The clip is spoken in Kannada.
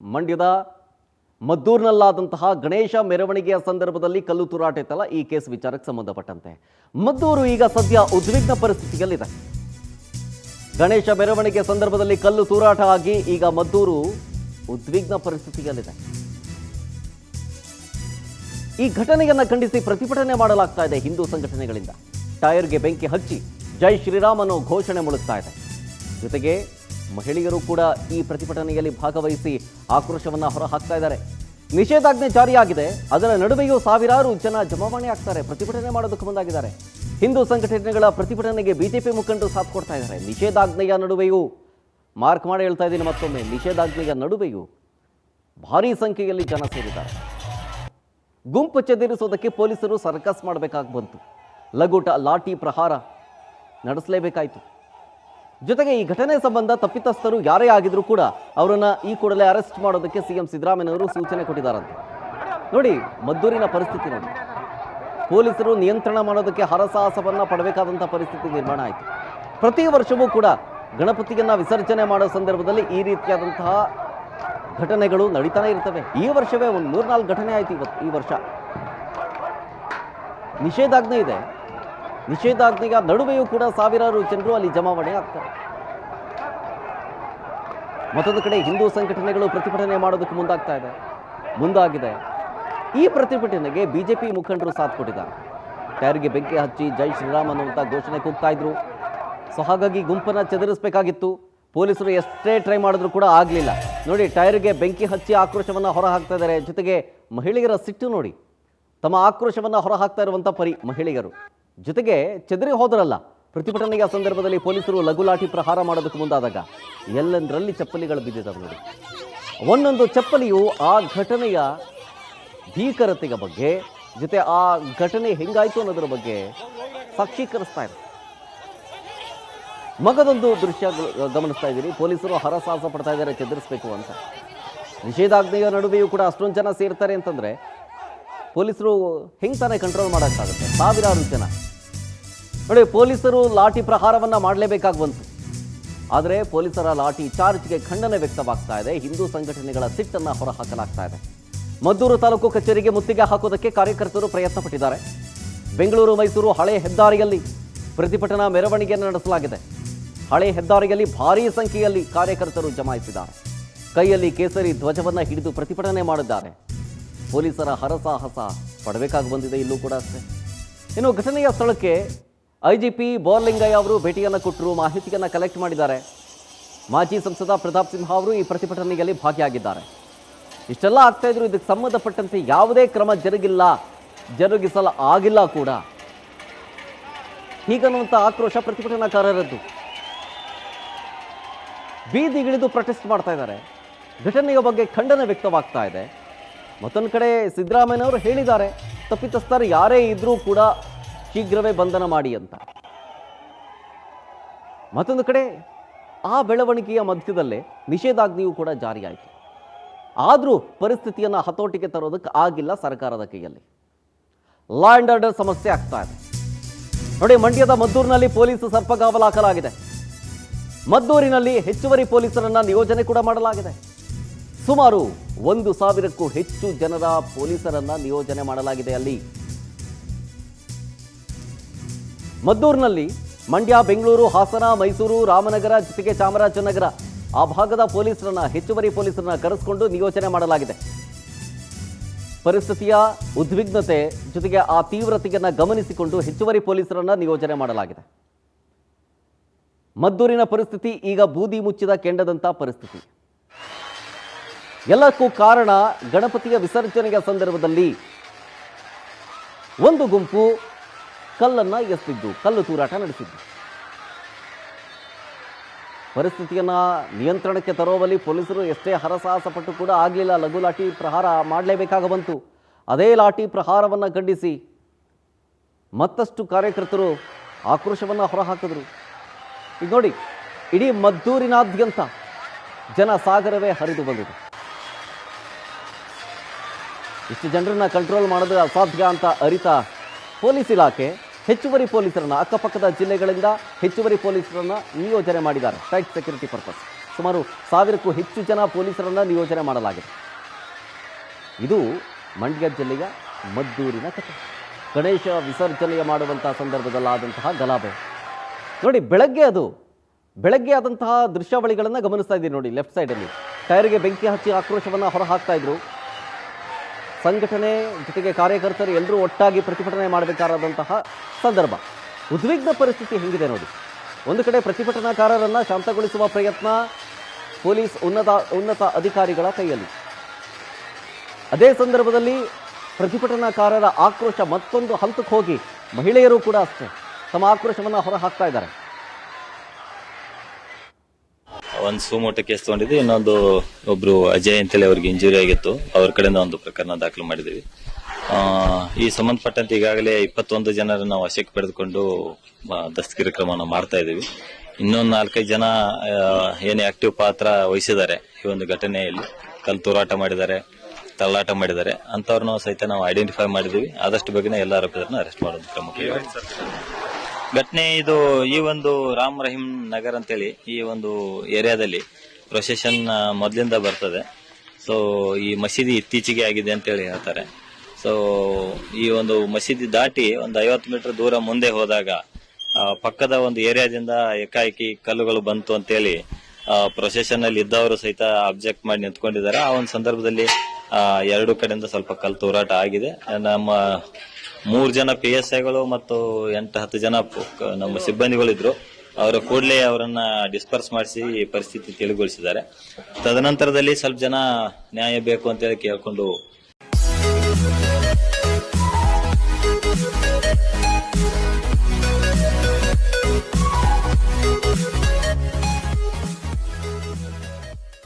ಮಂಡ್ಯದ ಮದ್ದೂರಿನಲ್ಲಾದಂತಹ ಗಣೇಶ ಮೆರವಣಿಗೆಯ ಸಂದರ್ಭದಲ್ಲಿ ಕಲ್ಲು ತೂರಾಟ ಇತ್ತಲ್ಲ, ಈ ಕೇಸ್ ವಿಚಾರಕ್ಕೆ ಸಂಬಂಧಪಟ್ಟಂತೆ ಮದ್ದೂರು ಈಗ ಸದ್ಯ ಉದ್ವಿಗ್ನ ಪರಿಸ್ಥಿತಿಯಲ್ಲಿದೆ. ಗಣೇಶ ಮೆರವಣಿಗೆ ಸಂದರ್ಭದಲ್ಲಿ ಕಲ್ಲು ತೂರಾಟ ಆಗಿ ಈಗ ಮದ್ದೂರು ಉದ್ವಿಗ್ನ ಪರಿಸ್ಥಿತಿಯಲ್ಲಿದೆ. ಈ ಘಟನೆಯನ್ನ ಖಂಡಿಸಿ ಪ್ರತಿಭಟನೆ ಮಾಡಲಾಗ್ತಾ ಇದೆ ಹಿಂದೂ ಸಂಘಟನೆಗಳಿಂದ. ಟೈರ್ಗೆ ಬೆಂಕಿ ಹಚ್ಚಿ ಜೈ ಶ್ರೀರಾಮ್ ಅನ್ನೋ ಘೋಷಣೆ ಮೊಳಗ್ತಾ ಇದೆ. ಜೊತೆಗೆ ಮಹಿಳೆಯರು ಕೂಡ ಈ ಪ್ರತಿಭಟನೆಯಲ್ಲಿ ಭಾಗವಹಿಸಿ ಆಕ್ರೋಶವನ್ನ ಹೊರಹಾಕ್ತಾ ಇದ್ದಾರೆ. ನಿಷೇಧಾಜ್ಞೆ ಜಾರಿಯಾಗಿದೆ, ಅದರ ನಡುವೆಯೂ ಸಾವಿರಾರು ಜನ ಜಮಾವಣೆ ಆಗ್ತಾರೆ, ಪ್ರತಿಭಟನೆ ಮಾಡೋದಕ್ಕೆ ಮುಂದಾಗಿದ್ದಾರೆ. ಹಿಂದೂ ಸಂಘಟನೆಗಳ ಪ್ರತಿಭಟನೆಗೆ ಬಿಜೆಪಿ ಮುಖಂಡರು ಸಾಥ್ ಕೊಡ್ತಾ ಇದ್ದಾರೆ. ನಿಷೇಧಾಜ್ಞೆಯ ನಡುವೆಯೂ, ಮಾರ್ಕ್ ಮಾಡಿ ಹೇಳ್ತಾ ಇದ್ದೀನಿ ಮತ್ತೊಮ್ಮೆ, ನಿಷೇಧಾಜ್ಞೆಯ ನಡುವೆಯೂ ಭಾರೀ ಸಂಖ್ಯೆಯಲ್ಲಿ ಜನ ಸೇರಿದ್ದಾರೆ. ಗುಂಪು ಚದುರಿಸೋದಕ್ಕೆ ಪೊಲೀಸರು ಸರ್ಕಸ್ ಮಾಡಬೇಕಾಗಿ ಬಂತು. ಲಘುಟ ಲಾಠಿ ಪ್ರಹಾರ ನಡೆಸಲೇಬೇಕಾಯಿತು. ಜೊತೆಗೆ ಈ ಘಟನೆ ಸಂಬಂಧ ತಪ್ಪಿತಸ್ಥರು ಯಾರೇ ಆಗಿದ್ರು ಕೂಡ ಅವರನ್ನ ಈ ಕೂಡಲೇ ಅರೆಸ್ಟ್ ಮಾಡೋದಕ್ಕೆ ಸಿಎಂ ಸಿದ್ದರಾಮಯ್ಯನವರು ಸೂಚನೆ ಕೊಟ್ಟಿದ್ದಾರಂತೆ. ನೋಡಿ ಮದ್ದೂರಿನ ಪರಿಸ್ಥಿತಿ ನೋಡಿ. ಪೊಲೀಸರು ನಿಯಂತ್ರಣ ಮಾಡೋದಕ್ಕೆ ಹರಸಾಹಸವನ್ನ ಪಡಬೇಕಾದಂಥ ಪರಿಸ್ಥಿತಿ ನಿರ್ಮಾಣ ಆಯಿತು. ಪ್ರತಿ ವರ್ಷವೂ ಕೂಡ ಗಣಪತಿಯನ್ನ ವಿಸರ್ಜನೆ ಮಾಡೋ ಸಂದರ್ಭದಲ್ಲಿ ಈ ರೀತಿಯಾದಂತಹ ಘಟನೆಗಳು ನಡೀತಾನೆ ಇರ್ತವೆ. ಈ ವರ್ಷವೇ ಒಂದು 3-4 ಘಟನೆ ಆಯಿತು ಈ ವರ್ಷ. ನಿಷೇಧಾಜ್ಞೆ ಇದೆ, ನಿಷೇಧಾಜ್ಞೆಯ ನಡುವೆಯೂ ಕೂಡ ಸಾವಿರಾರು ಜನರು ಅಲ್ಲಿ ಜಮಾವಣೆ ಆಗ್ತಾರೆ. ಮತ್ತೊಂದು ಕಡೆ ಹಿಂದೂ ಸಂಘಟನೆಗಳು ಪ್ರತಿಭಟನೆ ಮಾಡೋದಕ್ಕೆ ಮುಂದಾಗಿದೆ. ಈ ಪ್ರತಿಭಟನೆಗೆ ಬಿಜೆಪಿ ಮುಖಂಡರು ಸಾಥ್ ಕೊಟ್ಟಿದ್ದಾರೆ. ಟೈರ್ಗೆ ಬೆಂಕಿ ಹಚ್ಚಿ ಜೈ ಶ್ರೀರಾಮ್ ಅನ್ನುವಂಥ ಘೋಷಣೆ ಕೂಗ್ತಾ ಇದ್ರು. ಸೊ ಹಾಗಾಗಿ ಗುಂಪನ್ನು ಚದುರಿಸಬೇಕಾಗಿತ್ತು. ಪೊಲೀಸರು ಎಷ್ಟೇ ಟ್ರೈ ಮಾಡಿದ್ರು ಕೂಡ ಆಗಲಿಲ್ಲ. ನೋಡಿ, ಟೈರ್ಗೆ ಬೆಂಕಿ ಹಚ್ಚಿ ಆಕ್ರೋಶವನ್ನು ಹೊರಹಾಕ್ತಾ ಇದ್ದಾರೆ. ಜೊತೆಗೆ ಮಹಿಳೆಯರ ಸಿಟ್ಟು ನೋಡಿ, ತಮ್ಮ ಆಕ್ರೋಶವನ್ನು ಹೊರಹಾಕ್ತಾ ಇರುವಂಥ ಮಹಿಳೆಯರು. ಜೊತೆಗೆ ಚದರಿ ಹೋದರಲ್ಲ, ಪ್ರತಿಭಟನೆಯ ಸಂದರ್ಭದಲ್ಲಿ ಪೊಲೀಸರು ಲಘು ಲಾಠಿ ಪ್ರಹಾರ ಮಾಡೋದಕ್ಕೆ ಮುಂದಾದಾಗ ಎಲ್ಲೆಂದರಲ್ಲಿ ಚಪ್ಪಲಿಗಳು ಬಿದ್ದಿದ್ದಾವೆ ನೋಡಿ. ಒಂದೊಂದು ಚಪ್ಪಲಿಯು ಆ ಘಟನೆಯ ಭೀಕರತೆಯ ಬಗ್ಗೆ, ಜೊತೆ ಆ ಘಟನೆ ಹೆಂಗಾಯ್ತು ಅನ್ನೋದರ ಬಗ್ಗೆ ಸಾಕ್ಷೀಕರಿಸ್ತಾ ಇದೆ. ಮಗದೊಂದು ದೃಶ್ಯ ಗಮನಿಸ್ತಾ ಇದ್ದೀರಿ. ಪೊಲೀಸರು ಹರಸಾಹಸ ಪಡ್ತಾ ಇದ್ದಾರೆ ಚದುರಿಸಬೇಕು ಅಂತ. ನಿಷೇಧಾಜ್ಞೆಯ ನಡುವೆಯೂ ಕೂಡ ಅಷ್ಟೊಂದು ಜನ ಸೇರ್ತಾರೆ ಅಂತಂದರೆ ಪೊಲೀಸರು ಹೆಂಗೆ ತಾನೇ ಕಂಟ್ರೋಲ್ ಮಾಡೋಕ್ಕಾಗುತ್ತೆ? ಸಾವಿರಾರು ಜನ ನೋಡಿ. ಪೊಲೀಸರು ಲಾಠಿ ಪ್ರಹಾರವನ್ನು ಮಾಡಲೇಬೇಕಾಗಿ ಬಂತು. ಆದರೆ ಪೊಲೀಸರ ಲಾಠಿ ಚಾರ್ಜ್ಗೆ ಖಂಡನೆ ವ್ಯಕ್ತವಾಗ್ತಾ ಇದೆ. ಹಿಂದೂ ಸಂಘಟನೆಗಳ ಸಿಟ್ಟನ್ನು ಹೊರಹಾಕಲಾಗ್ತಾ ಇದೆ. ಮದ್ದೂರು ತಾಲೂಕು ಕಚೇರಿಗೆ ಮುತ್ತಿಗೆ ಹಾಕೋದಕ್ಕೆ ಕಾರ್ಯಕರ್ತರು ಪ್ರಯತ್ನ ಪಟ್ಟಿದ್ದಾರೆ. ಬೆಂಗಳೂರು ಮೈಸೂರು ಹಳೆ ಹೆದ್ದಾರಿಯಲ್ಲಿ ಪ್ರತಿಭಟನಾ ಮೆರವಣಿಗೆಯನ್ನು ನಡೆಸಲಾಗಿದೆ. ಹಳೆ ಹೆದ್ದಾರಿಯಲ್ಲಿ ಭಾರೀ ಸಂಖ್ಯೆಯಲ್ಲಿ ಕಾರ್ಯಕರ್ತರು ಜಮಾಯಿಸಿದ್ದಾರೆ. ಕೈಯಲ್ಲಿ ಕೇಸರಿ ಧ್ವಜವನ್ನು ಹಿಡಿದು ಪ್ರತಿಭಟನೆ ಮಾಡಿದ್ದಾರೆ. ಪೊಲೀಸರ ಹರಸಾಹಸ ಪಡಬೇಕಾಗಿ ಬಂದಿದೆ ಇಲ್ಲೂ ಕೂಡ ಅಷ್ಟೇ. ಇನ್ನು ಘಟನೆಯ ಸ್ಥಳಕ್ಕೆ ಐಜಿಪಿ ಬೋರ್ಲಿಂಗಯ್ಯ ಅವರು ಭೇಟಿಯನ್ನು ಕೊಟ್ಟರು, ಮಾಹಿತಿಯನ್ನು ಕಲೆಕ್ಟ್ ಮಾಡಿದ್ದಾರೆ. ಮಾಜಿ ಸಂಸದ ಪ್ರತಾಪ್ ಸಿಂಹ ಅವರು ಈ ಪ್ರತಿಭಟನೆಯಲ್ಲಿ ಭಾಗಿಯಾಗಿದ್ದಾರೆ. ಇಷ್ಟೆಲ್ಲ ಆಗ್ತಾ ಇದ್ರು, ಇದಕ್ಕೆ ಸಂಬಂಧಪಟ್ಟಂತೆ ಯಾವುದೇ ಕ್ರಮ ಜರುಗಿಸಲು ಆಗಿಲ್ಲ ಕೂಡ. ಹೀಗನ್ನುವಂಥ ಆಕ್ರೋಶ ಪ್ರತಿಭಟನಾಕಾರರದ್ದು. ಬೀದಿಗಿಳಿದು ಪ್ರೊಟೆಸ್ಟ್ ಮಾಡ್ತಾ ಇದ್ದಾರೆ. ಘಟನೆಯ ಬಗ್ಗೆ ಖಂಡನೆ ವ್ಯಕ್ತವಾಗ್ತಾ ಇದೆ. ಮತ್ತೊಂದು ಕಡೆ ಸಿದ್ದರಾಮಯ್ಯನವರು ಹೇಳಿದ್ದಾರೆ, ತಪ್ಪಿತಸ್ಥರು ಯಾರೇ ಇದ್ರೂ ಕೂಡ ಶೀಘ್ರವೇ ಬಂಧನ ಮಾಡಿ ಅಂತ. ಮತ್ತೊಂದು ಕಡೆ ಆ ಬೆಳವಣಿಗೆಯ ಮಧ್ಯದಲ್ಲೇ ನಿಷೇಧಾಜ್ಞೆಯೂ ಕೂಡ ಜಾರಿಯಾಯಿತು. ಆದರೂ ಪರಿಸ್ಥಿತಿಯನ್ನು ಹತೋಟಿಗೆ ತರೋದಕ್ಕೆ ಆಗಿಲ್ಲ ಸರ್ಕಾರದ ಕೈಯಲ್ಲಿ. ಲಾ ಆ್ಯಂಡ್ ಆರ್ಡರ್ ಸಮಸ್ಯೆ ಆಗ್ತಾ ಇದೆ ನೋಡಿ. ಮಂಡ್ಯದ ಮದ್ದೂರಿನಲ್ಲಿ ಪೊಲೀಸ್ ಸರ್ಪಗಾವಲು ಹಾಕಲಾಗಿದೆ. ಮದ್ದೂರಿನಲ್ಲಿ ಹೆಚ್ಚುವರಿ ಪೊಲೀಸರನ್ನ ನಿಯೋಜನೆ ಕೂಡ ಮಾಡಲಾಗಿದೆ. ಸುಮಾರು 1,000ಕ್ಕೂ ಹೆಚ್ಚು ಜನರ ಪೊಲೀಸರನ್ನ ನಿಯೋಜನೆ ಮಾಡಲಾಗಿದೆ. ಅಲ್ಲಿ ಮದ್ದೂರಿನಲ್ಲಿ ಮಂಡ್ಯ, ಬೆಂಗಳೂರು, ಹಾಸನ, ಮೈಸೂರು, ರಾಮನಗರ ಜೊತೆಗೆ ಚಾಮರಾಜನಗರ ಆ ಭಾಗದ ಪೊಲೀಸರನ್ನ, ಹೆಚ್ಚುವರಿ ಪೊಲೀಸರನ್ನ ಕರೆಸಿಕೊಂಡು ನಿಯೋಜನೆ ಮಾಡಲಾಗಿದೆ. ಪರಿಸ್ಥಿತಿಯ ಉದ್ವಿಗ್ನತೆ ಜೊತೆಗೆ ಆ ತೀವ್ರತೆಯನ್ನು ಗಮನಿಸಿಕೊಂಡು ಹೆಚ್ಚುವರಿ ಪೊಲೀಸರನ್ನ ನಿಯೋಜನೆ ಮಾಡಲಾಗಿದೆ. ಮದ್ದೂರಿನ ಪರಿಸ್ಥಿತಿ ಈಗ ಬೂದಿ ಮುಚ್ಚಿದ ಕೆಂಡದಂಥ ಪರಿಸ್ಥಿತಿ. ಎಲ್ಲಕ್ಕೂ ಕಾರಣ ಗಣಪತಿಯ ವಿಸರ್ಜನೆಯ ಸಂದರ್ಭದಲ್ಲಿ ಒಂದು ಗುಂಪು ಕಲ್ಲನ್ನು ಎಸೆದಿದ್ದು, ಕಲ್ಲು ತೂರಾಟ ನಡೆಸಿದ್ದು. ಪರಿಸ್ಥಿತಿಯನ್ನ ನಿಯಂತ್ರಣಕ್ಕೆ ತರುವಲ್ಲಿ ಪೊಲೀಸರು ಎಷ್ಟೇ ಹರಸಾಹಸ ಪಟ್ಟು ಕೂಡ ಆಗಲಿಲ್ಲ. ಲಘು ಲಾಠಿ ಪ್ರಹಾರ ಮಾಡಲೇಬೇಕಾಗ ಬಂತು. ಅದೇ ಲಾಠಿ ಪ್ರಹಾರವನ್ನು ಖಂಡಿಸಿ ಮತ್ತಷ್ಟು ಕಾರ್ಯಕರ್ತರು ಆಕ್ರೋಶವನ್ನು ಹೊರಹಾಕಿದ್ರು. ಈಗ ನೋಡಿ, ಇಡೀ ಮದ್ದೂರಿನಾದ್ಯಂತ ಜನಸಾಗರವೇ ಹರಿದು ಬಂದಿದೆ. ಇಷ್ಟು ಜನರನ್ನ ಕಂಟ್ರೋಲ್ ಮಾಡೋದು ಅಸಾಧ್ಯ ಅಂತ ಅರಿತ ಪೊಲೀಸ್ ಇಲಾಖೆ ಹೆಚ್ಚುವರಿ ಪೊಲೀಸರನ್ನ, ಅಕ್ಕಪಕ್ಕದ ಜಿಲ್ಲೆಗಳಿಂದ ಹೆಚ್ಚುವರಿ ಪೊಲೀಸರನ್ನ ನಿಯೋಜನೆ ಮಾಡಿದ್ದಾರೆ ಟೈಟ್ ಸೆಕ್ಯೂರಿಟಿ ಪರ್ಪಸ್. ಸುಮಾರು 1000ಕ್ಕೂ ಹೆಚ್ಚು ಜನ ಪೊಲೀಸರನ್ನು ನಿಯೋಜನೆ ಮಾಡಲಾಗಿದೆ. ಇದು ಮಂಡ್ಯ ಜಿಲ್ಲೆಯ ಮದ್ದೂರಿನ ಕಥೆ. ಗಣೇಶ ವಿಸರ್ಜನೆ ಮಾಡುವಂತಹ ಸಂದರ್ಭದಲ್ಲಾದಂತಹ ಗಲಾಭೆ ನೋಡಿ. ಬೆಳಗ್ಗೆ ಆದಂತಹ ದೃಶ್ಯಾವಳಿಗಳನ್ನು ಗಮನಿಸ್ತಾ ಇದ್ದೀವಿ ನೋಡಿ. ಲೆಫ್ಟ್ ಸೈಡಲ್ಲಿ ಟೈರ್ಗೆ ಬೆಂಕಿ ಹಚ್ಚಿ ಆಕ್ರೋಶವನ್ನು ಹೊರಹಾಕ್ತಾ ಇದ್ರು. ಸಂಘಟನೆ ಜೊತೆಗೆ ಕಾರ್ಯಕರ್ತರು ಎಲ್ಲರೂ ಒಟ್ಟಾಗಿ ಪ್ರತಿಭಟನೆ ಮಾಡಬೇಕಾದಂತಹ ಸಂದರ್ಭ. ಉದ್ವಿಗ್ನ ಪರಿಸ್ಥಿತಿ ಹೆಂಗಿದೆ ನೋಡಿ. ಒಂದು ಕಡೆ ಪ್ರತಿಭಟನಾಕಾರರನ್ನು ಶಾಂತಗೊಳಿಸುವ ಪ್ರಯತ್ನ ಪೊಲೀಸ್ ಉನ್ನತ ಅಧಿಕಾರಿಗಳ ಕೈಯಲ್ಲಿ. ಅದೇ ಸಂದರ್ಭದಲ್ಲಿ ಪ್ರತಿಭಟನಾಕಾರರ ಆಕ್ರೋಶ ಮತ್ತೊಂದು ಹಂತಕ್ಕೆ ಹೋಗಿ ಮಹಿಳೆಯರು ಕೂಡ ಅಷ್ಟೇ ತಮ್ಮ ಆಕ್ರೋಶವನ್ನು ಹೊರಹಾಕ್ತಾ ಇದ್ದಾರೆ. ಒಂದು ಸುಮೋಟೋ ಕೇಸ್ ತಗೊಂಡಿದ್ವಿ. ಇನ್ನೊಂದು ಒಬ್ರು ಅಜಯ್ ಅಂತೇಳಿ ಅವ್ರಿಗೆ ಇಂಜುರಿ ಆಗಿತ್ತು. ಅವ್ರ ಕಡೆಯಿಂದ ಒಂದು ಪ್ರಕರಣ ದಾಖಲು ಮಾಡಿದ್ವಿ. ಈ ಸಂಬಂಧಪಟ್ಟಂತೆ ಈಗಾಗಲೇ 21 ಜನರನ್ನು ನಾವು ವಶಕ್ಕೆ ಪಡೆದುಕೊಂಡು ದಸ್ತಗಿರಿ ಕ್ರಮವನ್ನು ಮಾಡ್ತಾ ಇದೀವಿ. ಇನ್ನೊಂದು 4-5 ಜನ ಏನೇ ಆಕ್ಟಿವ್ ಪಾತ್ರ ವಹಿಸಿದ್ದಾರೆ ಈ ಒಂದು ಘಟನೆಯಲ್ಲಿ. ಕಲ್ಲು ತೂರಾಟ ಮಾಡಿದ್ದಾರೆ, ತಳ್ಳಾಟ ಮಾಡಿದ್ದಾರೆ ಅಂತವ್ರನ್ನ ಸಹಿತ ನಾವು ಐಡೆಂಟಿಫೈ ಮಾಡಿದೀವಿ. ಆದಷ್ಟು ಬೇಗನೆ ಎಲ್ಲ ಆರೋಪಿತರನ್ನ ಅರೆಸ್ಟ್ ಮಾಡೋದು ಕ್ರಮ. ಘಟನೆ ಇದು ಈ ಒಂದು ರಾಮ್ ರಹೀಂ ನಗರ್ ಅಂತೇಳಿ ಈ ಒಂದು ಏರಿಯಾದಲ್ಲಿ ಪ್ರೊಸೆಷನ್ ಮೊದಲಿಂದ ಬರ್ತದೆ. ಸೊ ಈ ಮಸೀದಿ ಇತ್ತೀಚೆಗೆ ಆಗಿದೆ ಅಂತೇಳಿ ಹೇಳ್ತಾರೆ. ಸೊ ಈ ಒಂದು ಮಸೀದಿ ದಾಟಿ ಒಂದು 50 ಮೀಟರ್ ದೂರ ಮುಂದೆ ಹೋದಾಗ ಪಕ್ಕದ ಒಂದು ಏರಿಯಾದಿಂದ ಏಕಾಏಕಿ ಕಲ್ಲುಗಳು ಬಂತು ಅಂತೇಳಿ ಪ್ರೊಸೆಷನ್ ಅಲ್ಲಿ ಇದ್ದವರು ಸಹಿತ ಅಬ್ಜೆಕ್ಟ್ ಮಾಡಿ ನಿಂತ್ಕೊಂಡಿದ್ದಾರೆ. ಆ ಒಂದು ಸಂದರ್ಭದಲ್ಲಿ 2 ಕಡೆಯಿಂದ ಸ್ವಲ್ಪ ಕಲ್ಲು ತೂರಾಟ ಆಗಿದೆ. ನಮ್ಮ 3 ಜನ PSIಗಳು ಮತ್ತು 8-10 ಜನ ನಮ್ಮ ಸಿಬ್ಬಂದಿಗಳಿದ್ರು. ಅವರು ಕೂಡಲೇ ಅವರನ್ನ ಡಿಸ್ಪರ್ಸ್ ಮಾಡಿಸಿ ಪರಿಸ್ಥಿತಿ ತಿಳಿಗೊಳಿಸಿದ್ದಾರೆ. ತದನಂತರದಲ್ಲಿ ಸ್ವಲ್ಪ ಜನ ನ್ಯಾಯ ಬೇಕು ಅಂತೇಳಿ ಕೇಳ್ಕೊಂಡು